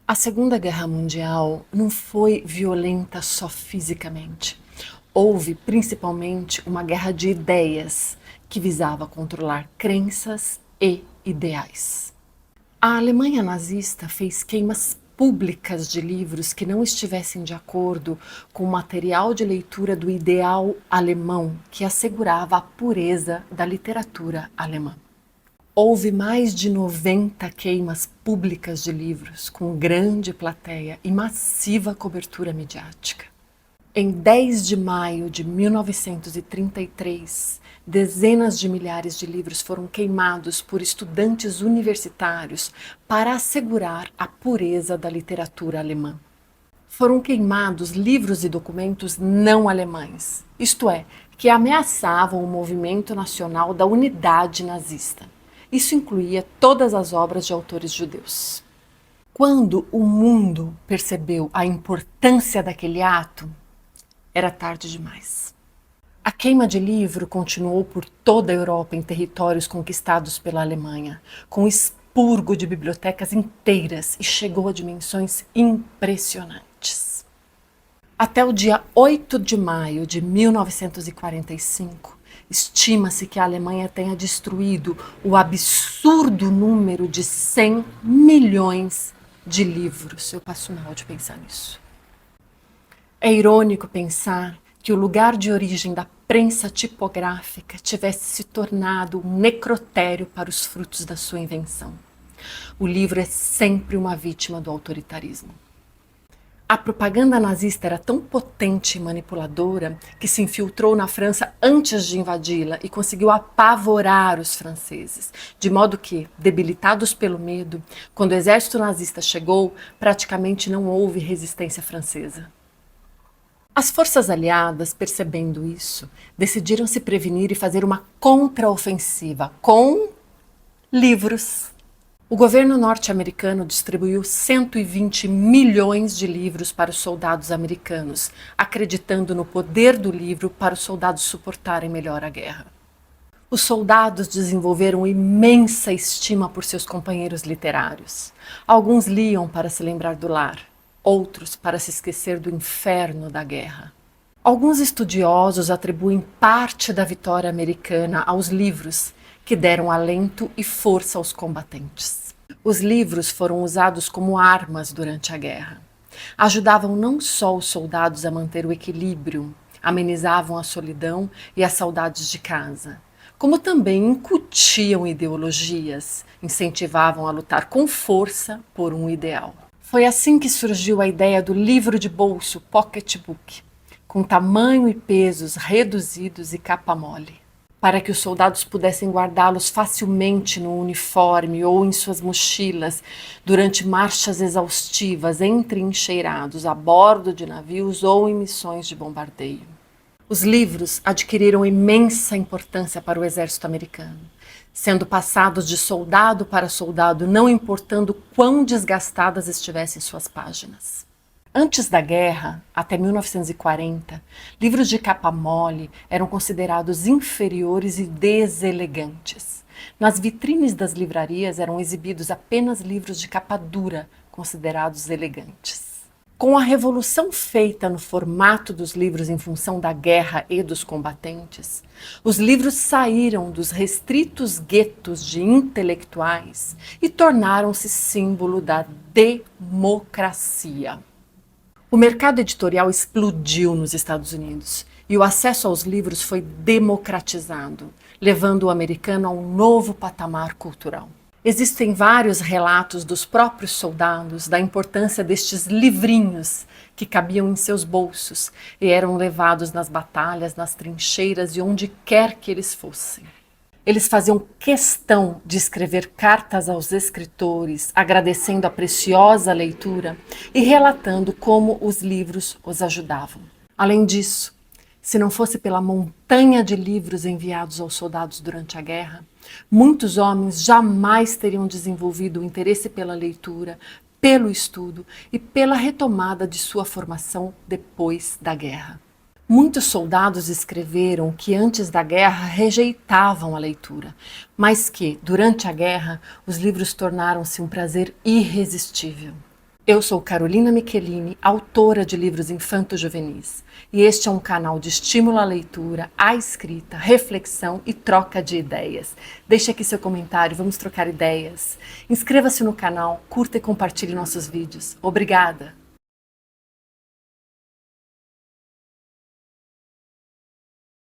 A Segunda Guerra Mundial não foi violenta só fisicamente. Houve principalmente uma guerra de ideias que visava controlar crenças e ideais. A Alemanha nazista fez queimas públicas de livros que não estivessem de acordo com o material de leitura do ideal alemão que assegurava a pureza da literatura alemã. Houve mais de 90 queimas públicas de livros, com grande plateia e massiva cobertura midiática. Em 10 de maio de 1933, dezenas de milhares de livros foram queimados por estudantes universitários para assegurar a pureza da literatura alemã. Foram queimados livros e documentos não alemães, isto é, que ameaçavam o movimento nacional da unidade nazista. Isso incluía todas as obras de autores judeus. Quando o mundo percebeu a importância daquele ato, era tarde demais. A queima de livro continuou por toda a Europa em territórios conquistados pela Alemanha, com expurgo de bibliotecas inteiras e chegou a dimensões impressionantes. Até o dia 8 de maio de 1945, estima-se que a Alemanha tenha destruído o absurdo número de 100 milhões de livros. Eu passo mal de pensar nisso. É irônico pensar que o lugar de origem da prensa tipográfica tivesse se tornado um necrotério para os frutos da sua invenção. O livro é sempre uma vítima do autoritarismo. A propaganda nazista era tão potente e manipuladora que se infiltrou na França antes de invadi-la e conseguiu apavorar os franceses, de modo que, debilitados pelo medo, quando o exército nazista chegou, praticamente não houve resistência francesa. As forças aliadas, percebendo isso, decidiram se prevenir e fazer uma contraofensiva com livros. O governo norte-americano distribuiu 120 milhões de livros para os soldados americanos, acreditando no poder do livro para os soldados suportarem melhor a guerra. Os soldados desenvolveram imensa estima por seus companheiros literários. Alguns liam para se lembrar do lar, outros para se esquecer do inferno da guerra. Alguns estudiosos atribuem parte da vitória americana aos livros, que deram alento e força aos combatentes. Os livros foram usados como armas durante a guerra. Ajudavam não só os soldados a manter o equilíbrio, amenizavam a solidão e as saudades de casa, como também incutiam ideologias, incentivavam a lutar com força por um ideal. Foi assim que surgiu a ideia do livro de bolso, pocketbook, com tamanho e pesos reduzidos e capa mole, para que os soldados pudessem guardá-los facilmente no uniforme ou em suas mochilas durante marchas exaustivas entrincheirados a bordo de navios ou em missões de bombardeio. Os livros adquiriram imensa importância para o exército americano, sendo passados de soldado para soldado, não importando quão desgastadas estivessem suas páginas. Antes da guerra, até 1940, livros de capa mole eram considerados inferiores e deselegantes. Nas vitrines das livrarias eram exibidos apenas livros de capa dura, considerados elegantes. Com a revolução feita no formato dos livros em função da guerra e dos combatentes, os livros saíram dos restritos guetos de intelectuais e tornaram-se símbolo da democracia. O mercado editorial explodiu nos Estados Unidos e o acesso aos livros foi democratizado, levando o americano a um novo patamar cultural. Existem vários relatos dos próprios soldados da importância destes livrinhos que cabiam em seus bolsos e eram levados nas batalhas, nas trincheiras e onde quer que eles fossem. Eles faziam questão de escrever cartas aos escritores, agradecendo a preciosa leitura e relatando como os livros os ajudavam. Além disso, se não fosse pela montanha de livros enviados aos soldados durante a guerra, muitos homens jamais teriam desenvolvido o interesse pela leitura, pelo estudo e pela retomada de sua formação depois da guerra. Muitos soldados escreveram que antes da guerra rejeitavam a leitura, mas que, durante a guerra, os livros tornaram-se um prazer irresistível. Eu sou Carolina Michelini, autora de livros infanto-juvenis, e este é um canal de estímulo à leitura, à escrita, reflexão e troca de ideias. Deixe aqui seu comentário, vamos trocar ideias. Inscreva-se no canal, curta e compartilhe nossos vídeos. Obrigada!